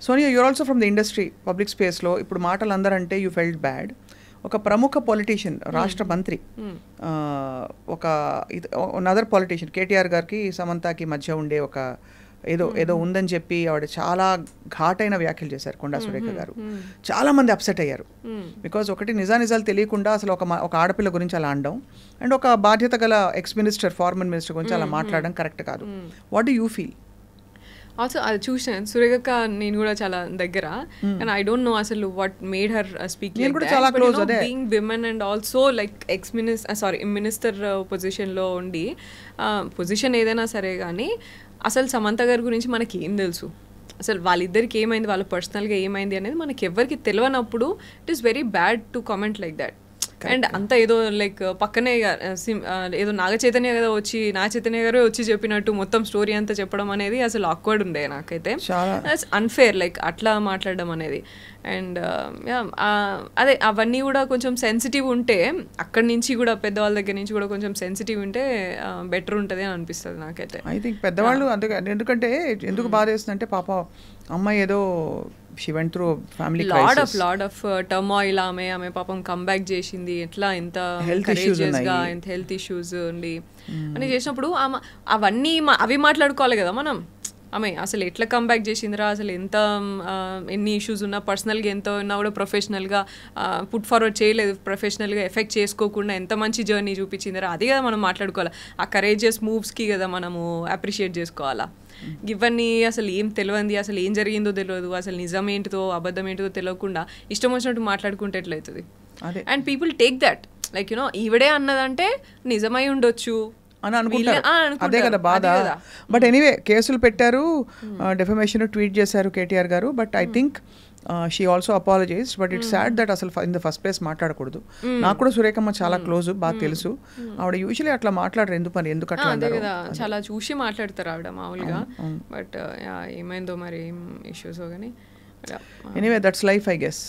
Sonia, you're also from the industry, public స్పేస్లో ఇప్పుడు మాటలు అందరంటే యూ ఫెల్ట్ బ్యాడ్. ఒక ప్రముఖ పొలిటీషియన్, రాష్ట్ర మంత్రి, ఒక అదర్ పొలిటీషియన్, కేటీఆర్ గారికి సమంతకి మధ్య ఉండే ఒక ఏదో ఉందని చెప్పి ఆవిడ చాలా ఘాటైన వ్యాఖ్యలు చేశారు కొండా సురేఖ గారు. చాలా మంది అప్సెట్ అయ్యారు. బికాజ్ ఒకటి నిజాలు తెలియకుండా అసలు ఒక ఆడపిల్ల గురించి అలా అనడం, అండ్ ఒక బాధ్యత గల ఫార్మర్ మినిస్టర్ గురించి అలా మాట్లాడడం కరెక్ట్ కాదు. What do you feel? Also అది చూసాను సురేఖ, నేను కూడా చాలా దగ్గర, అండ్ ఐ డోంట్ నో అసలు what made her speak being women and also like minister పొజిషన్లో ఉండి, పొజిషన్ ఏదైనా సరే కానీ అసలు సమంత గారి గురించి మనకి ఏం తెలుసు, అసలు వాళ్ళిద్దరికి ఏమైంది, వాళ్ళ పర్సనల్గా ఏమైంది అనేది మనకి ఎవరికి తెలియనప్పుడు it is very bad to comment like that. And అంతా ఏదో లైక్ పక్కనే ఏదో నాగ చైతన్య గారు వచ్చి చెప్పినట్టు మొత్తం స్టోరీ అంతా చెప్పడం అనేది అసలు ఆక్వర్డ్ ఉండే నాకైతే. అన్ఫేర్ లైక్ అట్లా మాట్లాడడం అనేది. అండ్ అదే అవన్నీ కూడా కొంచెం సెన్సిటివ్ ఉంటే, అక్కడి నుంచి కూడా పెద్దవాళ్ళ దగ్గర నుంచి కూడా కొంచెం సెన్సిటివ్ ఉంటే బెటర్ ఉంటుంది అని అనిపిస్తుంది నాకైతే. ఐ థింక్ పెద్దవాళ్ళు ఎందుకంటే ఎందుకు బాధ వేస్తుందంటే పాప అమ్మాయి ఏదో she went through family crisis, lot of turmoil, ఆమె పాపం కంబ్యాక్ చేసింది, ఎట్లా ఎంత కరేజియస్గా, ఎంత హెల్త్ ఇష్యూస్ ఉండి అని చేసినప్పుడు అవన్నీ అవి మాట్లాడుకోవాలి కదా మనం. ఆమె అసలు ఎట్లా కంబ్యాక్ చేసిందిరా, అసలు ఎన్ని ఇష్యూస్ ఉన్నా, పర్సనల్గా ఎంత ఉన్నా కూడా ప్రొఫెషనల్గా పుట్ ఫార్వర్డ్ చేయలేదు, ప్రొఫెషనల్గా ఎఫెక్ట్ చేసుకోకుండా ఎంత మంచి జర్నీ చూపించిందిరా, అది కదా మనం మాట్లాడుకోవాలి. ఆ కరేజియస్ మూవ్స్కి కదా మనము అప్రిషియేట్ చేసుకోవాలా. ఇవన్నీ అసలు ఏం తెలియంది, అసలు ఏం జరిగిందో తెలియదు, అసలు నిజం ఏంటిదో అబద్ధం ఏంటిదో తెలియకుండా ఇష్టం వచ్చినట్టు మాట్లాడుకుంటే ఎట్లయితుంది. And people take that like ఈవిడే అన్నదంటే నిజమై ఉండొచ్చు అని అనుకుంటారు. అదే కదా బాధ. బట్ ఎనీవే కేసులు పెట్టారు, డెఫమేషన్ ట్వీట్ చేశారు కేటీఆర్ గారు. But I think she also apologise. But it's sad that అసలు ఇన్ ద ఫస్ట్ ప్లేస్ మాట్లాడకూడదు. నాకు కూడా సురేఖమ్మ చాలా క్లోజ్, బాగా తెలుసు. ఆవిడ యూజువల్లీ అట్లా మాట్లాడరు, ఎందుకు అట్లా చాలా చూసి మాట్లాడతారు ఆవిడ మామూలుగా. బట్ ఏమైందో మరి ఏం ఇష్యూస్ కానీ. Anyway that's life I guess.